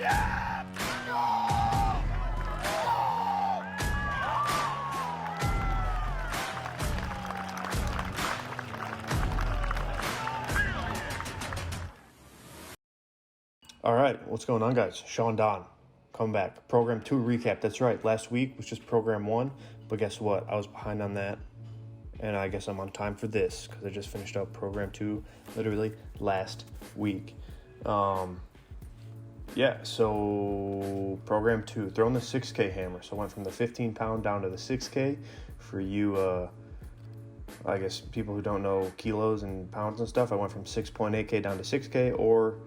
All right, what's going on, guys? Sean Don, come back. Program 2 recap. That's right, last week was just Program 1, but guess what? I was behind on that, and I guess I'm on time for this because I just finished up Program 2 literally last week. So Program 2, throwing the 6K hammer. So I went from the 15 pound down to the 6K. For you, I guess people who don't know kilos and pounds and stuff, I went from 6.8K down to 6K, or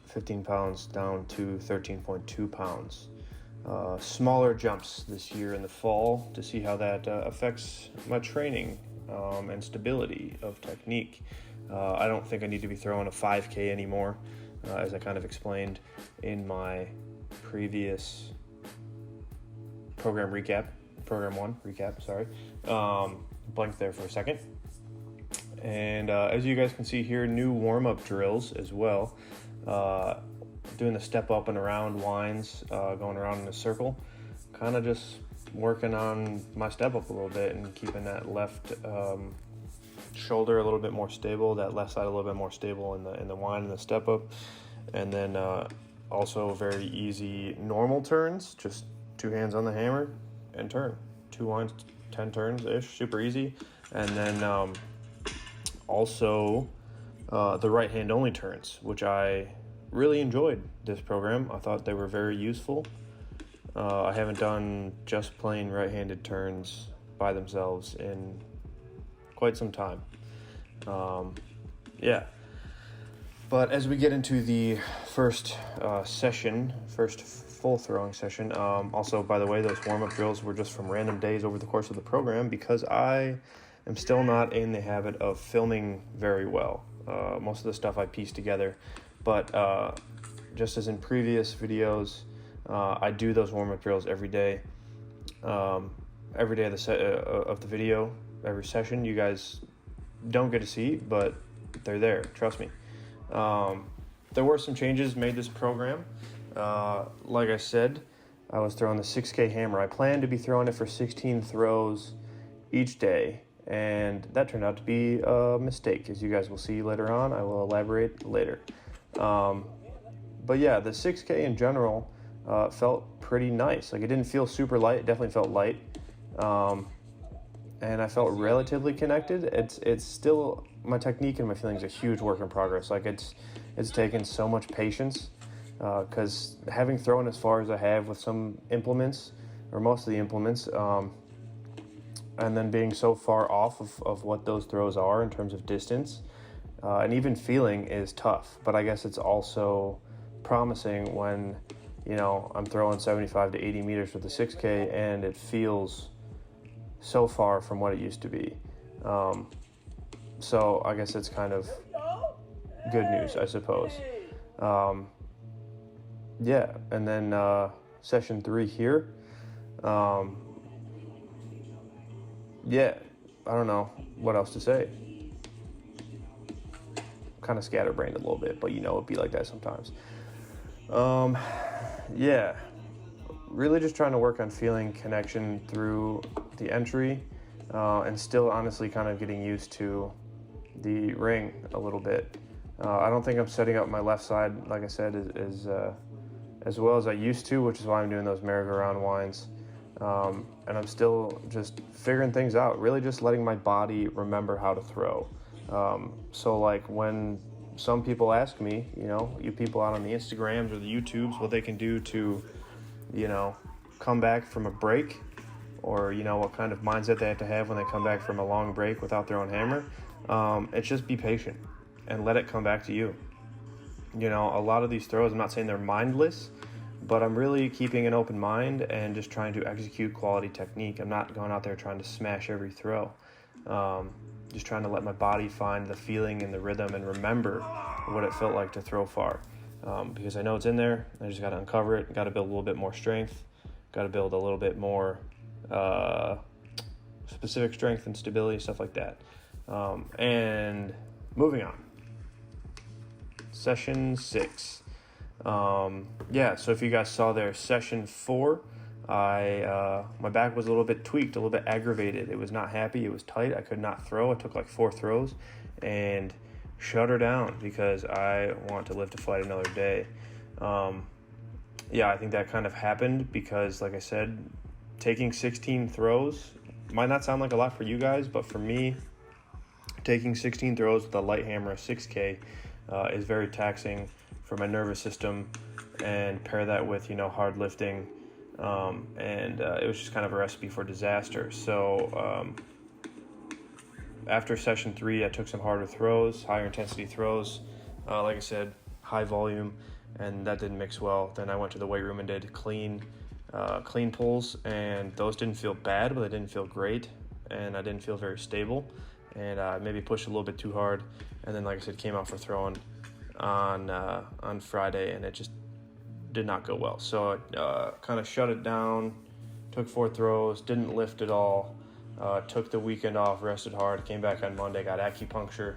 15 pounds down to 13.2 pounds. Smaller jumps this year in the fall to see how that affects my training and stability of technique. I don't think I need to be throwing a 5K anymore, as I kind of explained in my previous program 1 recap, sorry. Blanked there for a second. And as you guys can see here, new warm-up drills as well. Doing the step up and around winds, going around in a circle. Kind of just working on my step up a little bit and keeping that left shoulder a little bit more stable, that left side a little bit more stable in the wind and the step up. And then also very easy normal turns, just 2 hands on the hammer and turn. 2 winds, 10 turns-ish, super easy. And then also the right hand only turns, which I really enjoyed this program. I thought they were very useful. I haven't done just plain right-handed turns by themselves in quite some time. But as we get into the first full throwing session, also, by the way, those warm-up drills were just from random days over the course of the program because I am still not in the habit of filming very well. Most of the stuff I piece together, but just as in previous videos, I do those warm-up drills every day of the video, every session. You guys don't get to see, but they're there, trust me. There were some changes made this program. Like I said, I was throwing the 6K hammer. I planned to be throwing it for 16 throws each day, and that turned out to be a mistake, as you guys will see later on. I will elaborate later. But yeah, the 6K in general felt pretty nice. Like, it didn't feel super light. It definitely felt light. And I felt relatively connected. It's still, my technique and my feeling is a huge work in progress. Like, it's taken so much patience, because having thrown as far as I have with some implements, or most of the implements, and then being so far off of what those throws are in terms of distance, and even feeling is tough. But I guess it's also promising when, I'm throwing 75 to 80 meters with the 6K and it feels so far from what it used to be. So I guess it's kind of good news, I suppose. And then session 3 here. I don't know what else to say. Kind of scatterbrained a little bit, but it'd be like that sometimes. Really just trying to work on feeling connection through the entry, and still honestly kind of getting used to the ring a little bit. I don't think I'm setting up my left side, like I said, as well as I used to, which is why I'm doing those merry-go-round winds. And I'm still just figuring things out, really just letting my body remember how to throw. So like when some people ask me, you people out on the Instagrams or the YouTubes, what they can do to, come back from a break, or, what kind of mindset they have to have when they come back from a long break without their own hammer. It's just be patient and let it come back to you. A lot of these throws, I'm not saying they're mindless, but I'm really keeping an open mind and just trying to execute quality technique. I'm not going out there trying to smash every throw. Just trying to let my body find the feeling and the rhythm and remember what it felt like to throw far. Because I know it's in there. I just got to uncover it. Got to build a little bit more strength. Got to build a little bit more specific strength and stability, stuff like that. And moving on. Session 6. Yeah, so if you guys saw there, session 4, my back was a little bit tweaked, a little bit aggravated. It was not happy. It was tight. I could not throw. I took like 4 throws and shut her down because I want to live to fight another day. Yeah, I think that kind of happened because, like I said, taking 16 throws might not sound like a lot for you guys, but for me, taking 16 throws with a light hammer 6K is very taxing for my nervous system, and pair that with, hard lifting, and it was just kind of a recipe for disaster. So after session 3, I took some harder throws, higher intensity throws, like I said, high volume, and that didn't mix well. Then I went to the weight room and did clean pulls, and those didn't feel bad, but they didn't feel great, and I didn't feel very stable, and maybe pushed a little bit too hard. And then, like I said, came out for throwing on Friday, and it just did not go well. So I kind of shut it down, took 4 throws, didn't lift at all, took the weekend off, rested hard, came back on Monday, got acupuncture,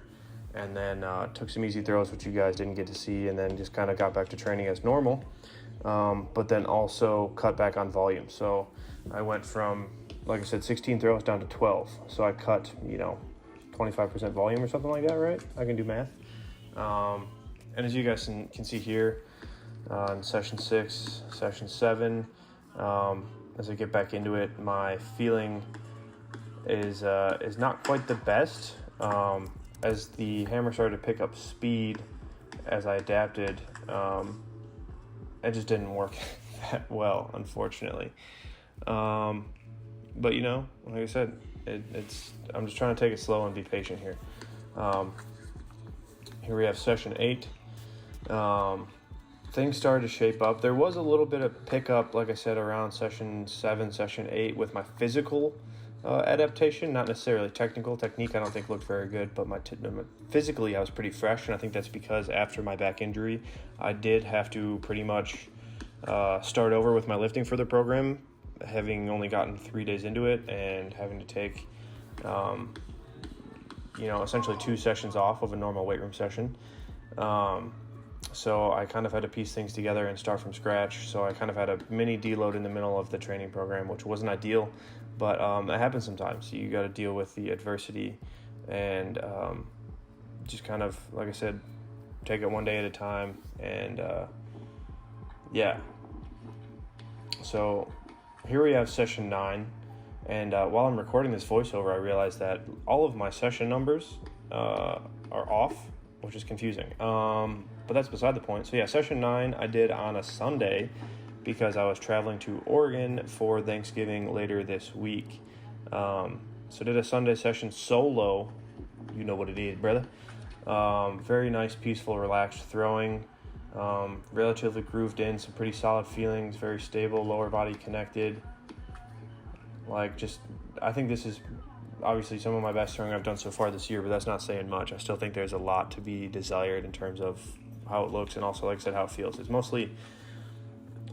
and then took some easy throws, which you guys didn't get to see, and then just kind of got back to training as normal, but then also cut back on volume. So I went from, like I said, 16 throws down to 12. So I cut, 25% volume or something like that, right? I can do math. And as you guys can see here, in session 6, session 7, as I get back into it, my feeling is not quite the best. As the hammer started to pick up speed, as I adapted, it just didn't work that well, unfortunately. But like I said, I'm just trying to take it slow and be patient here. Here we have session 8. Things started to shape up. There was a little bit of pickup, like I said, around session 7, session 8 with my physical adaptation, not necessarily technical. Technique I don't think looked very good, but physically I was pretty fresh, and I think that's because after my back injury, I did have to pretty much start over with my lifting for the program, having only gotten 3 days into it and having to take essentially 2 sessions off of a normal weight room session. So I kind of had to piece things together and start from scratch. So I kind of had a mini deload in the middle of the training program, which wasn't ideal, but it happens sometimes. You got to deal with the adversity and just kind of, like I said, take it one day at a time. And so here we have session 9. And while I'm recording this voiceover, I realized that all of my session numbers are off, which is confusing. But that's beside the point. So yeah, session 9 I did on a Sunday because I was traveling to Oregon for Thanksgiving later this week. So did a Sunday session solo. You know what it is, brother. Very nice, peaceful, relaxed throwing. Relatively grooved in, some pretty solid feelings, very stable, lower body connected. I think this is obviously some of my best throwing I've done so far this year, but that's not saying much. I still think there's a lot to be desired in terms of how it looks and also, like I said, how it feels. It's mostly,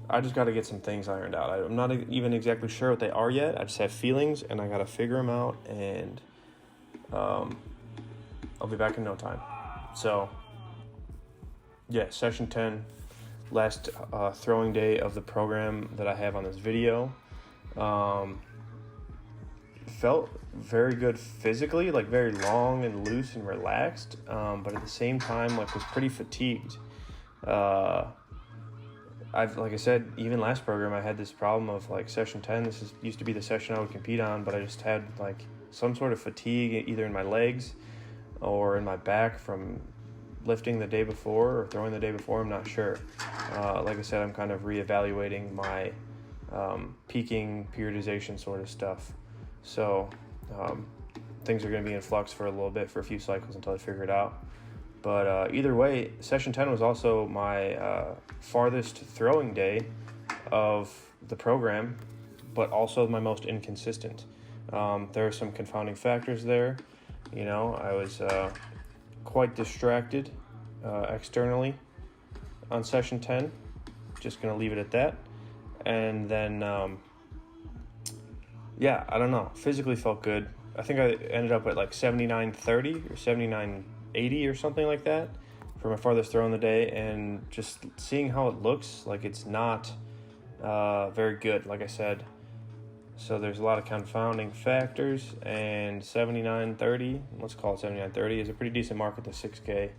I just got to get some things ironed out. I'm not even exactly sure what they are yet. I just have feelings, and I got to figure them out, and I'll be back in no time. So, yeah, session 10, last throwing day of the program that I have on this video. Felt very good physically, very long and loose and relaxed, but at the same time was pretty fatigued. Like I said, even last program I had this problem of session 10, used to be the session I would compete on, but I just had some sort of fatigue either in my legs or in my back from lifting the day before or throwing the day before. I'm not sure. Like I said, I'm kind of reevaluating my peaking, periodization sort of stuff. So things are going to be in flux for a little bit, for a few cycles until I figure it out. But either way, session 10 was also my farthest throwing day of the program, but also my most inconsistent. There are some confounding factors there. I was quite distracted externally on session 10. Just going to leave it at that. And then I don't know. Physically felt good. I think I ended up at 79.30 or 79.80 or something like that for my farthest throw in the day, and just seeing how it looks, like it's not very good, like I said. So there's a lot of confounding factors, and 79.30, let's call it 79.30, is a pretty decent mark at the 6K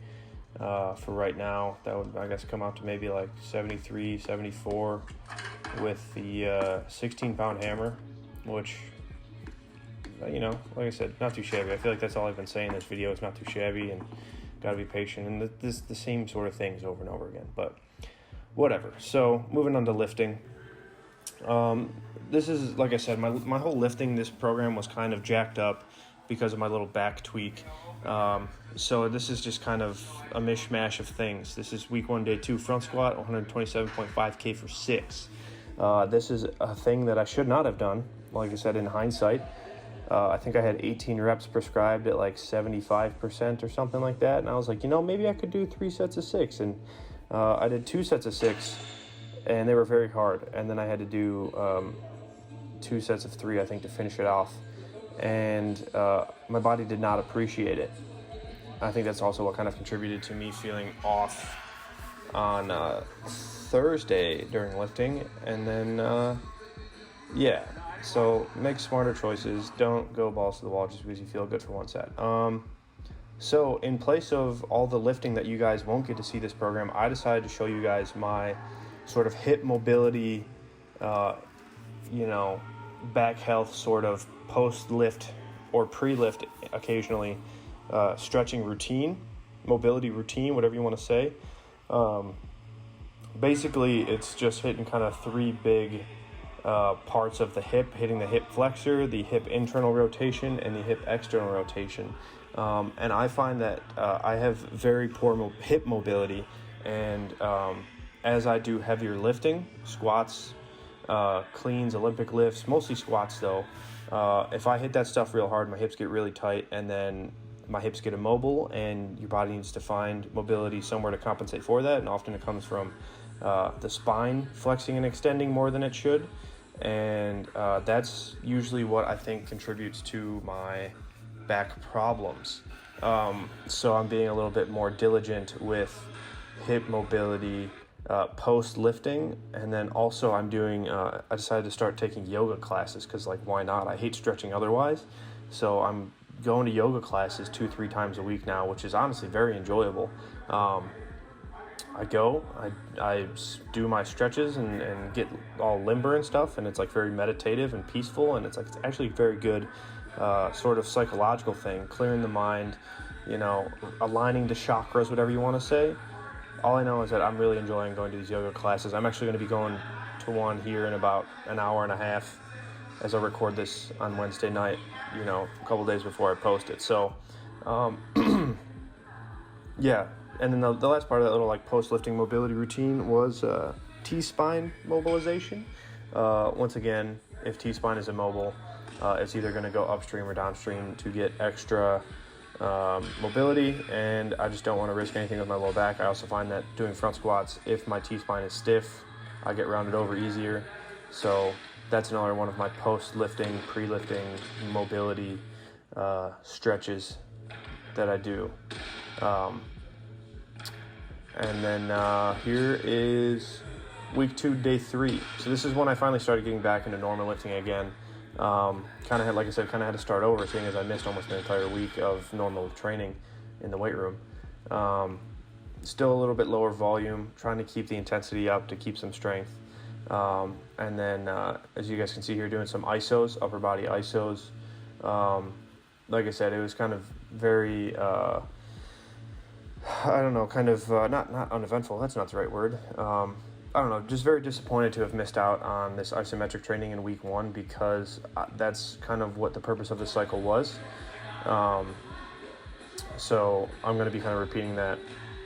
for right now. That would, I guess, come out to maybe like 73, 74 with the 16-pound hammer, which, you know, like I said, not too shabby. I feel like that's all I've been saying in this video. It's not too shabby, and gotta be patient, and the same sort of things over and over again, but whatever. So moving on to lifting. This is, like I said, my whole lifting this program was kind of jacked up because of my little back tweak. So this is just kind of a mishmash of things. This is week 1, day 2, front squat, 127.5K for 6. This is a thing that I should not have done, like I said, in hindsight. I think I had 18 reps prescribed at like 75% or something like that. And I was like, you know, maybe I could do 3 sets of 6. And I did 2 sets of 6, and they were very hard. And then I had to do 2 sets of 3, I think, to finish it off. And my body did not appreciate it. I think that's also what kind of contributed to me feeling off on Thursday during lifting. And then, yeah. So make smarter choices. Don't go balls to the wall just because you feel good for one set. So in place of all the lifting that you guys won't get to see this program, I decided to show you guys my sort of hip mobility, you know, back health sort of post-lift or pre-lift occasionally stretching routine, mobility routine, whatever you want to say. Basically, it's just hitting kind of 3 big parts of the hip, hitting the hip flexor, the hip internal rotation, and the hip external rotation. And I find that I have very poor hip mobility, and as I do heavier lifting, squats, cleans, Olympic lifts, mostly squats though, if I hit that stuff real hard, my hips get really tight, and then my hips get immobile, and your body needs to find mobility somewhere to compensate for that, and often it comes from the spine flexing and extending more than it should. And that's usually what I think contributes to my back problems. So I'm being a little bit more diligent with hip mobility post lifting, and then also I'm doing I decided to start taking yoga classes because, like, why not? I hate stretching otherwise, so I'm going to yoga classes 2-3 times a week now, which is honestly very enjoyable. I go, I do my stretches and get all limber and stuff, and it's like very meditative and peaceful, and it's actually very good sort of psychological thing, clearing the mind, you know, aligning the chakras, whatever you want to say. All I know is that I'm really enjoying going to these yoga classes. I'm actually going to be going to one here in about an hour and a half as I record this on Wednesday night, you know, a couple days before I post it. So, yeah. And then the last part of that little like post-lifting mobility routine was T-spine mobilization. Once again, if T-spine is immobile, it's either going to go upstream or downstream to get extra mobility, and I just don't want to risk anything with my low back. I also find that doing front squats, if my T-spine is stiff, I get rounded over easier. So that's another one of my post-lifting, pre-lifting mobility stretches that I do. And then here is week 2, day 3. So this is when I finally started getting back into normal lifting again. Kind of had, like I said, had to start over, seeing as I missed almost an entire week of normal training in the weight room. Still a little bit lower volume, trying to keep the intensity up to keep some strength. And then, as you guys can see here, doing some isos, upper body isos. Like I said, it was kind of very... I don't know, kind of not uneventful. That's not the right word. I don't know, just very disappointed to have missed out on this isometric training in week 1, because that's kind of what the purpose of the cycle was. So I'm going to be kind of repeating that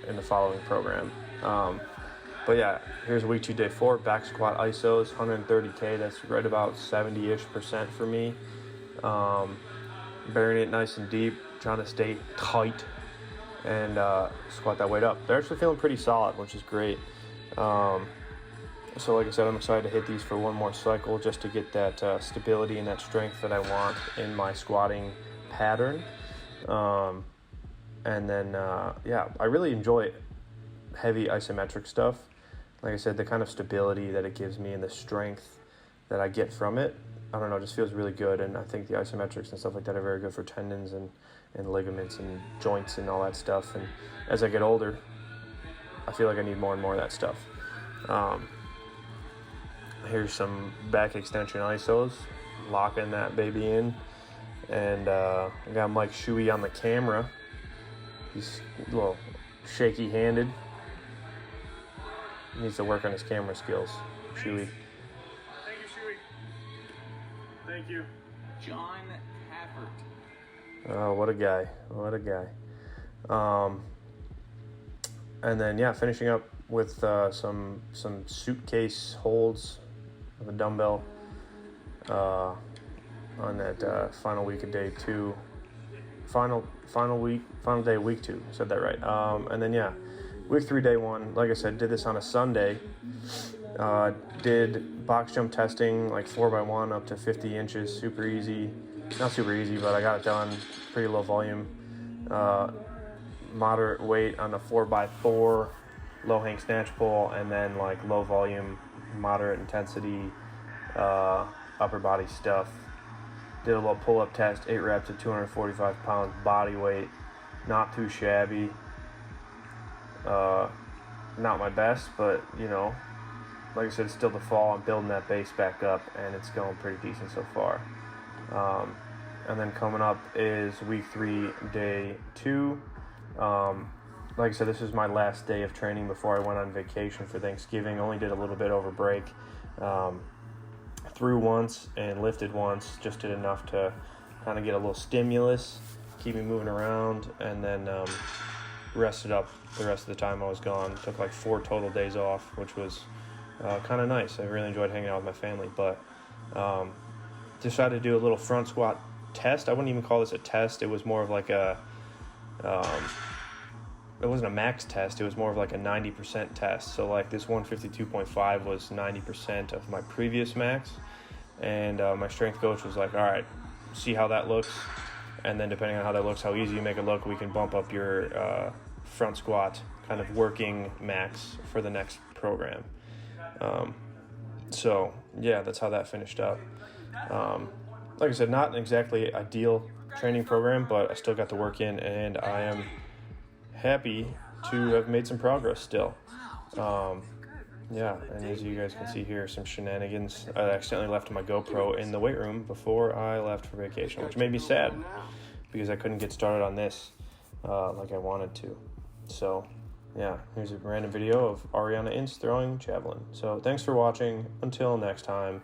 in the following program. But yeah, here's week 2, day 4, back squat isos, 130K. That's right about 70-ish% for me. Burying it nice and deep, trying to stay tight, and squat that weight up. They're actually feeling pretty solid, which is great. So like I said, I'm excited to hit these for one more cycle just to get that stability and that strength that I want in my squatting pattern. And then, yeah, I really enjoy heavy isometric stuff. Like I said, the kind of stability that it gives me and the strength that I get from it, I don't know, just feels really good. And I think the isometrics and stuff like that are very good for tendons and ligaments and joints and all that stuff. And as I get older, I feel like I need more and more of that stuff. Here's some back extension isos, locking that baby in. And I got Mike Shuey on the camera. He's a little shaky-handed. He needs to work on his camera skills. Shuey. Thank you, Shuey. Thank you. John Haffert. Oh, what a guy. What a guy. And then, yeah, finishing up with some suitcase holds of a dumbbell on that final week of day 2. Final day of week 2. Said that right. And then, yeah, week 3, day 1. Like I said, did this on a Sunday. Did box jump testing, like 4x1 up to 50 inches. Super easy. Not super easy, but I got it done. Pretty low volume. Moderate weight on the 4x4 low hang snatch pull, and then like low volume, moderate intensity upper body stuff. Did a little pull-up test, 8 reps at 245 pounds body weight. Not too shabby. Not my best, but you know, like I said, it's still the fall. I'm building that base back up, and it's going pretty decent so far. And then coming up is week 3, day 2. Like I said, this is my last day of training before I went on vacation for Thanksgiving. Only did a little bit over break. Threw once and lifted once. Just did enough to kind of get a little stimulus, keep me moving around, and then rested up the rest of the time I was gone. Took like 4 total days off, which was kind of nice. I really enjoyed hanging out with my family, but decided to do a little front squat test. I wouldn't even call this a test. It was more of like a it wasn't a max test. It was more of like a 90% test. So like this 152.5 was 90% of my previous max. And my strength coach was like, all right, see how that looks. And then depending on how that looks, how easy you make it look, we can bump up your front squat kind of working max for the next program. So yeah, that's how that finished up. Like I said, not exactly ideal training program, but I still got the work in, and I am happy to have made some progress still. Yeah, and as you guys can see here, some shenanigans. I accidentally left my GoPro in the weight room before I left for vacation, which made me sad because I couldn't get started on this like I wanted to. So yeah, here's a random video of Ariana Ince throwing javelin. So thanks for watching. Until next time,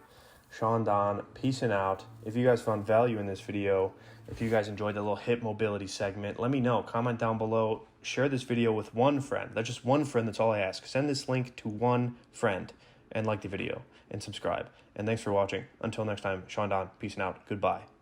Sean Don, peacing out. If you guys found value in this video, if you guys enjoyed the little hip mobility segment, let me know. Comment down below. Share this video with one friend. That's just one friend. That's all I ask. Send this link to one friend and like the video and subscribe. And thanks for watching. Until next time, Sean Don, peacing out. Goodbye.